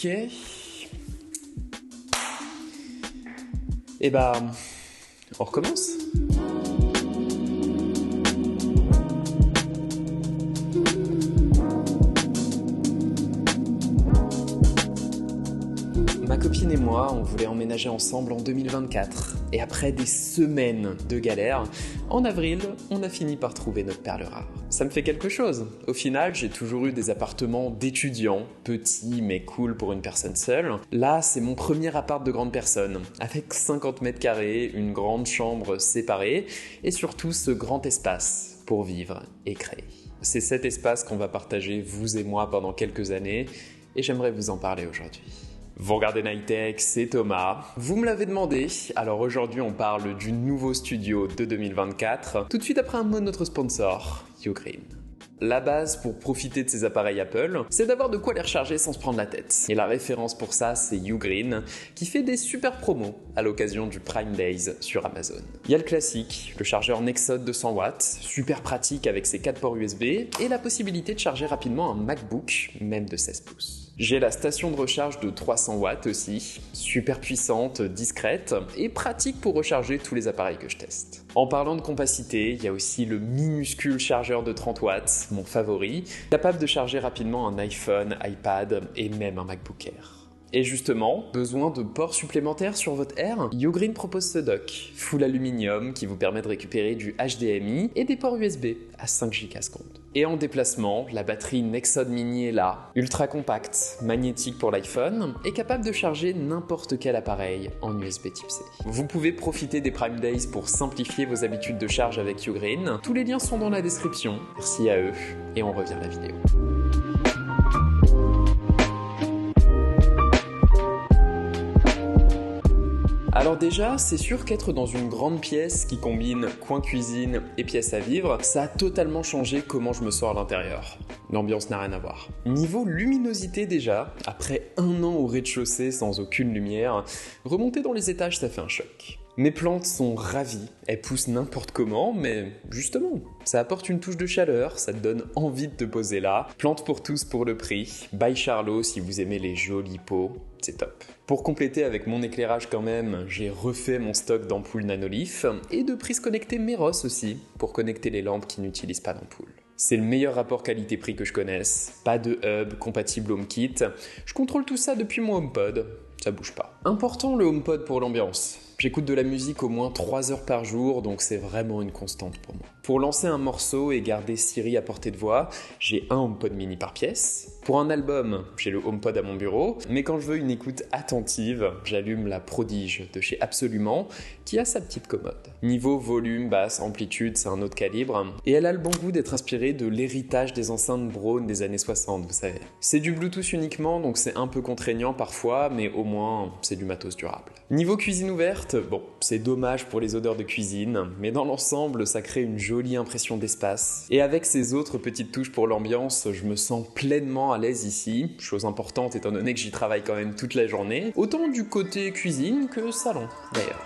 Ok. Et bah, on recommence. Ma copine et moi, on voulait emménager ensemble en 2024. Et après des semaines de galère, en avril, on a fini par trouver notre perle rare. Ça me fait quelque chose. Au final, j'ai toujours eu des appartements d'étudiants, petits mais cool pour une personne seule. Là, c'est mon premier appart de grande personne, avec 50 mètres carrés, une grande chambre séparée, et surtout ce grand espace pour vivre et créer. C'est cet espace qu'on va partager, vous et moi, pendant quelques années, et j'aimerais vous en parler aujourd'hui. Vous regardez Nightech, c'est Thomas. Vous me l'avez demandé, alors aujourd'hui on parle du nouveau studio de 2024, tout de suite après un mot de notre sponsor, Ugreen. La base pour profiter de ces appareils Apple, c'est d'avoir de quoi les recharger sans se prendre la tête. Et la référence pour ça, c'est Ugreen, qui fait des super promos à l'occasion du Prime Days sur Amazon. Il y a le classique, le chargeur Nexode 200 watts, super pratique avec ses 4 ports USB, et la possibilité de charger rapidement un MacBook, même de 16 pouces. J'ai la station de recharge de 300 watts aussi, super puissante, discrète et pratique pour recharger tous les appareils que je teste. En parlant de compacité, il y a aussi le minuscule chargeur de 30 watts, mon favori, capable de charger rapidement un iPhone, iPad et même un MacBook Air. Et justement, besoin de ports supplémentaires sur votre Air? Ugreen propose ce dock, full aluminium, qui vous permet de récupérer du HDMI et des ports USB à 5 Go/s. Et en déplacement, la batterie Nexode Mini est là, ultra compacte, magnétique pour l'iPhone, et capable de charger n'importe quel appareil en USB Type-C. Vous pouvez profiter des Prime Days pour simplifier vos habitudes de charge avec Ugreen. Tous les liens sont dans la description, merci à eux, et on revient à la vidéo. Alors déjà, c'est sûr qu'être dans une grande pièce qui combine coin cuisine et pièce à vivre, ça a totalement changé comment je me sens à l'intérieur. L'ambiance n'a rien à voir. Niveau luminosité déjà, après un an au rez-de-chaussée sans aucune lumière, remonter dans les étages ça fait un choc. Mes plantes sont ravies, elles poussent n'importe comment, mais justement, ça apporte une touche de chaleur, ça te donne envie de te poser là. Plantes pour tous pour le prix, by Charlot si vous aimez les jolis pots, c'est top. Pour compléter avec mon éclairage quand même, j'ai refait mon stock d'ampoules Nanolith et de prises connectées Meros aussi, pour connecter les lampes qui n'utilisent pas d'ampoule. C'est le meilleur rapport qualité-prix que je connaisse, pas de hub compatible HomeKit, je contrôle tout ça depuis mon HomePod, ça bouge pas. Important le HomePod pour l'ambiance. J'écoute de la musique au moins 3 heures par jour, donc c'est vraiment une constante pour moi. Pour lancer un morceau et garder Siri à portée de voix, j'ai un HomePod mini par pièce. Pour un album, j'ai le HomePod à mon bureau, mais quand je veux une écoute attentive, j'allume la Prodige de chez Absolument, qui a sa petite commode. Niveau volume, basse, amplitude, c'est un autre calibre, et elle a le bon goût d'être inspirée de l'héritage des enceintes Braun des années 60, vous savez. C'est du Bluetooth uniquement, donc c'est un peu contraignant parfois, mais au moins, c'est du matos durable. Niveau cuisine ouverte, bon, c'est dommage pour les odeurs de cuisine, mais dans l'ensemble, ça crée une jolie impression d'espace. Et avec ces autres petites touches pour l'ambiance, je me sens pleinement à l'aise ici, chose importante étant donné que j'y travaille quand même toute la journée, autant du côté cuisine que salon d'ailleurs.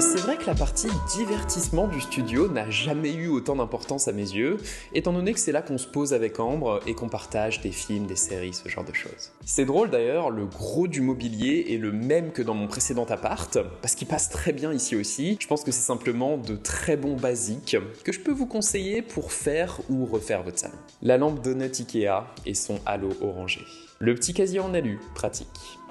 C'est vrai que la partie divertissement du studio n'a jamais eu autant d'importance à mes yeux, étant donné que c'est là qu'on se pose avec Ambre et qu'on partage des films, des séries, ce genre de choses. C'est drôle d'ailleurs, le gros du mobilier est le même que dans mon précédent appart, parce qu'il passe très bien ici aussi. Je pense que c'est simplement de très bons basiques que je peux vous conseiller pour faire ou refaire votre salon. La lampe Donut Ikea et son halo orangé. Le petit casier en alu, pratique.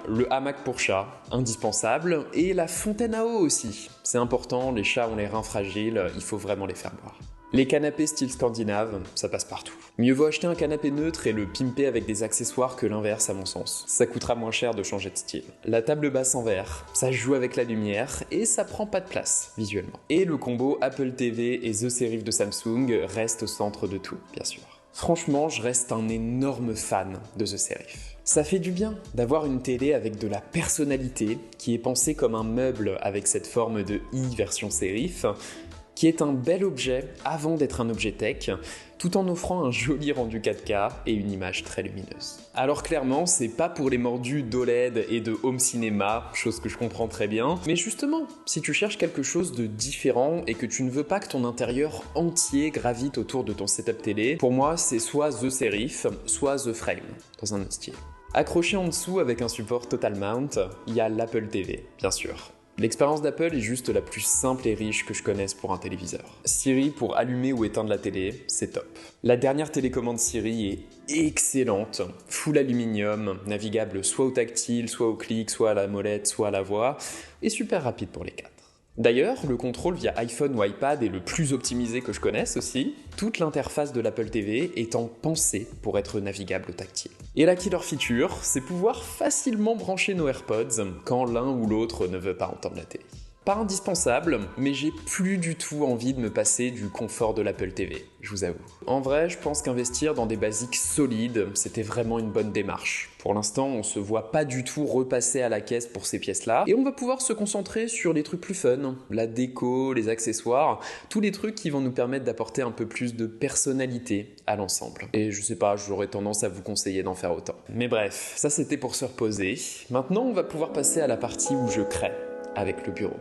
Le hamac pour chat, indispensable, et la fontaine à eau aussi. C'est important, les chats ont les reins fragiles, il faut vraiment les faire boire. Les canapés style scandinave, ça passe partout. Mieux vaut acheter un canapé neutre et le pimper avec des accessoires que l'inverse à mon sens. Ça coûtera moins cher de changer de style. La table basse en verre, ça joue avec la lumière et ça prend pas de place visuellement. Et le combo Apple TV et The Serif de Samsung reste au centre de tout, bien sûr. Franchement, je reste un énorme fan de The Serif. Ça fait du bien d'avoir une télé avec de la personnalité, qui est pensée comme un meuble avec cette forme de i version Serif, qui est un bel objet avant d'être un objet tech, tout en offrant un joli rendu 4K et une image très lumineuse. Alors clairement, c'est pas pour les mordus d'OLED et de home cinéma, chose que je comprends très bien, mais justement, si tu cherches quelque chose de différent et que tu ne veux pas que ton intérieur entier gravite autour de ton setup télé, pour moi c'est soit The Serif, soit The Frame, dans un autre style. Accroché en dessous avec un support Total Mount, il y a l'Apple TV, bien sûr. L'expérience d'Apple est juste la plus simple et riche que je connaisse pour un téléviseur. Siri pour allumer ou éteindre la télé, c'est top. La dernière télécommande Siri est excellente, full aluminium, navigable soit au tactile, soit au clic, soit à la molette, soit à la voix, et super rapide pour les quatre. D'ailleurs, le contrôle via iPhone ou iPad est le plus optimisé que je connaisse aussi, toute l'interface de l'Apple TV étant pensée pour être navigable au tactile. Et la killer feature, c'est pouvoir facilement brancher nos AirPods quand l'un ou l'autre ne veut pas entendre la télé. Pas indispensable, mais j'ai plus du tout envie de me passer du confort de l'Apple TV, je vous avoue. En vrai, je pense qu'investir dans des basiques solides, c'était vraiment une bonne démarche. Pour l'instant, on se voit pas du tout repasser à la caisse pour ces pièces-là, et on va pouvoir se concentrer sur les trucs plus fun, la déco, les accessoires, tous les trucs qui vont nous permettre d'apporter un peu plus de personnalité à l'ensemble. Et je sais pas, j'aurais tendance à vous conseiller d'en faire autant. Mais bref, ça c'était pour se reposer. Maintenant, on va pouvoir passer à la partie où je crée avec le bureau.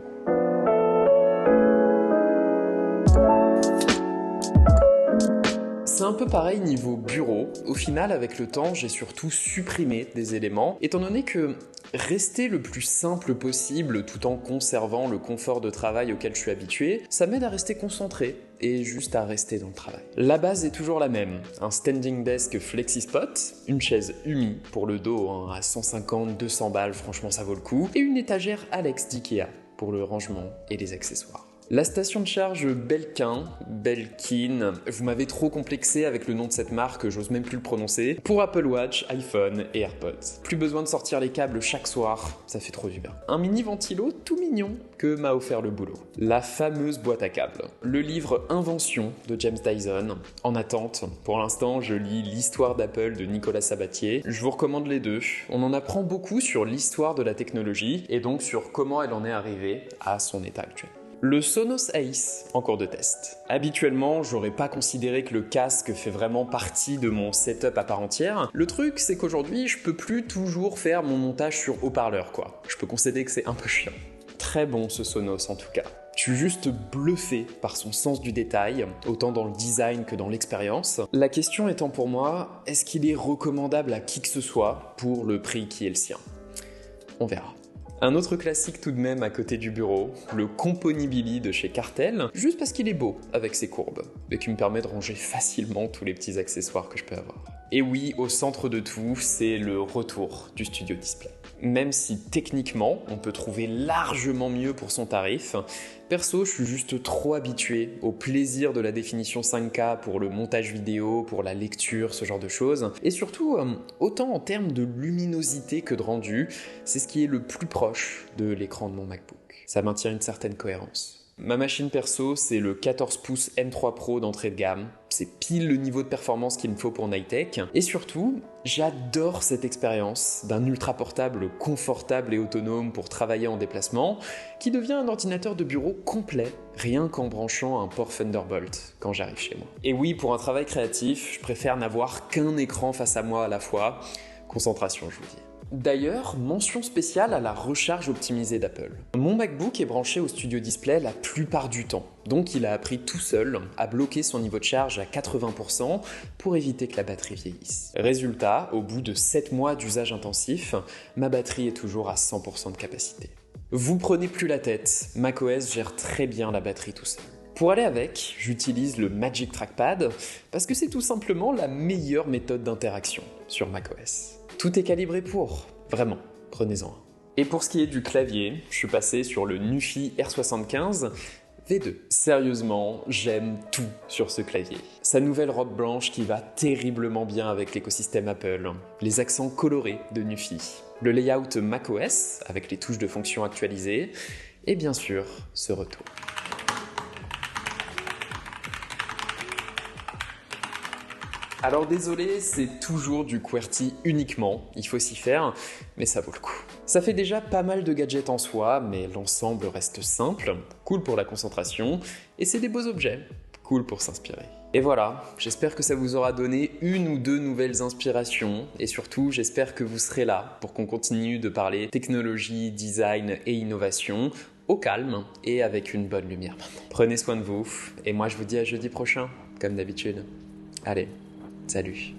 C'est un peu pareil niveau bureau. Au final, avec le temps, j'ai surtout supprimé des éléments, étant donné que rester le plus simple possible tout en conservant le confort de travail auquel je suis habitué, ça m'aide à rester concentré et juste à rester dans le travail. La base est toujours la même, un standing desk FlexiSpot, une chaise Umi pour le dos à 150-200 balles, franchement ça vaut le coup, et une étagère Alex d'Ikea pour le rangement et les accessoires. La station de charge Belkin, vous m'avez trop complexé avec le nom de cette marque, j'ose même plus le prononcer, pour Apple Watch, iPhone et AirPods. Plus besoin de sortir les câbles chaque soir, ça fait trop du bien. Un mini ventilo tout mignon que m'a offert le boulot. La fameuse boîte à câbles. Le livre Invention de James Dyson, en attente. Pour l'instant, je lis l'histoire d'Apple de Nicolas Sabatier. Je vous recommande les deux. On en apprend beaucoup sur l'histoire de la technologie et donc sur comment elle en est arrivée à son état actuel. Le Sonos Ace, en cours de test. Habituellement, j'aurais pas considéré que le casque fait vraiment partie de mon setup à part entière. Le truc, c'est qu'aujourd'hui, je peux plus toujours faire mon montage sur haut-parleur, quoi. Je peux concéder que c'est un peu chiant. Très bon ce Sonos en tout cas. Je suis juste bluffé par son sens du détail, autant dans le design que dans l'expérience. La question étant pour moi, est-ce qu'il est recommandable à qui que ce soit pour le prix qui est le sien ? On verra. Un autre classique tout de même à côté du bureau, le Componibili de chez Cartel, juste parce qu'il est beau avec ses courbes, et qui me permet de ranger facilement tous les petits accessoires que je peux avoir. Et oui, au centre de tout, c'est le retour du Studio Display. Même si techniquement, on peut trouver largement mieux pour son tarif, perso, je suis juste trop habitué au plaisir de la définition 5K pour le montage vidéo, pour la lecture, ce genre de choses. Et surtout, autant en termes de luminosité que de rendu, c'est ce qui est le plus proche de l'écran de mon MacBook. Ça maintient une certaine cohérence. Ma machine perso, c'est le 14 pouces M3 Pro d'entrée de gamme. C'est pile le niveau de performance qu'il me faut pour Nightech. Et surtout, j'adore cette expérience d'un ultra portable confortable et autonome pour travailler en déplacement, qui devient un ordinateur de bureau complet, rien qu'en branchant un port Thunderbolt quand j'arrive chez moi. Et oui, pour un travail créatif, je préfère n'avoir qu'un écran face à moi à la fois. Concentration, je vous dis. D'ailleurs, mention spéciale à la recharge optimisée d'Apple. Mon MacBook est branché au Studio Display la plupart du temps, donc il a appris tout seul à bloquer son niveau de charge à 80% pour éviter que la batterie vieillisse. Résultat, au bout de 7 mois d'usage intensif, ma batterie est toujours à 100% de capacité. Vous prenez plus la tête, macOS gère très bien la batterie tout seul. Pour aller avec, j'utilise le Magic Trackpad parce que c'est tout simplement la meilleure méthode d'interaction sur macOS. Tout est calibré pour, vraiment, prenez-en un. Et pour ce qui est du clavier, je suis passé sur le Nufi R75 V2. Sérieusement, j'aime tout sur ce clavier. Sa nouvelle robe blanche qui va terriblement bien avec l'écosystème Apple, les accents colorés de Nufi, le layout macOS avec les touches de fonction actualisées, et bien sûr, ce retour. Alors désolé, c'est toujours du QWERTY uniquement, il faut s'y faire, mais ça vaut le coup. Ça fait déjà pas mal de gadgets en soi, mais l'ensemble reste simple, cool pour la concentration, et c'est des beaux objets, cool pour s'inspirer. Et voilà, j'espère que ça vous aura donné une ou deux nouvelles inspirations, et surtout j'espère que vous serez là pour qu'on continue de parler technologie, design et innovation, au calme et avec une bonne lumière maintenant. Prenez soin de vous, et moi je vous dis à jeudi prochain, comme d'habitude. Allez, salut!